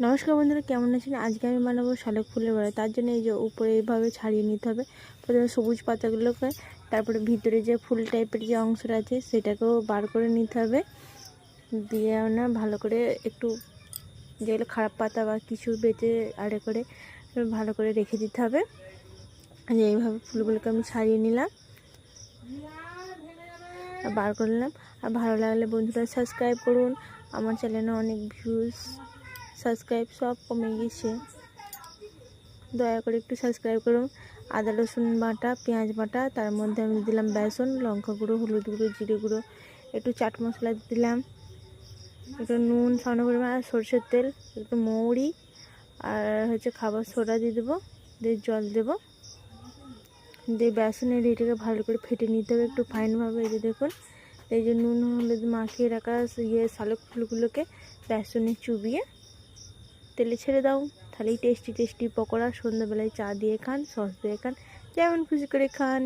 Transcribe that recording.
নমস্কার বন্ধুরা, কেমন আছেন? আজকে আমি বানাবো শালক ফুলের বড়া। তার জন্য এই যে উপরে এইভাবে ছাড়িয়ে নিতে হবে। প্রথমে সবুজ পাতাগুলোকে, তারপরে ভিতরে যে ফুল টাইপের যে অংশটা আছে সেটাকেও বার করে নিতে হবে। দিয়ে না ভালো করে একটু যেগুলো খারাপ পাতা বা কিছু বেঁচে আড়ে করে ভালো করে রেখে দিতে হবে। এইভাবে ফুলগুলোকে আমি ছাড়িয়ে নিলাম, বার করলাম। আর ভালো লাগলে বন্ধুরা সাবস্ক্রাইব করুন। আমার চ্যানেলে অনেক ভিউজ, সাবস্ক্রাইব সব কমে গেছে, দয়া করে একটু সাবস্ক্রাইব করুন। আদা রসুন বাটা, পেঁয়াজ বাটা, তার মধ্যে আমি দিলাম বেসন, লঙ্কা গুঁড়ো, হলুদ গুঁড়ো, জিরে গুঁড়ো, একটু চাট মশলা দিলাম, একটু নুন, সামান্য পরিমাণ, আর সরষের তেল, একটু মৌরি, আর খাবার সোডা দিয়ে দেবো, দিয়ে জল দেবো, দিয়ে বেসনের এটাকে ভালো করে ফেটে নিতে হবে একটু ফাইনভাবে। এই যে দেখুন, এই যে নুন হলুদ মাখিয়ে রাখা শালক ফুলগুলোকে বেসনে চুবিয়ে তেলে ছেড়ে দাও। তাহলেই টেস্টি টেস্টি পকোড়া। সন্ধ্যাবেলায় চা দিয়ে খান, সস দিয়ে খান, যেমন খুশি করে খান।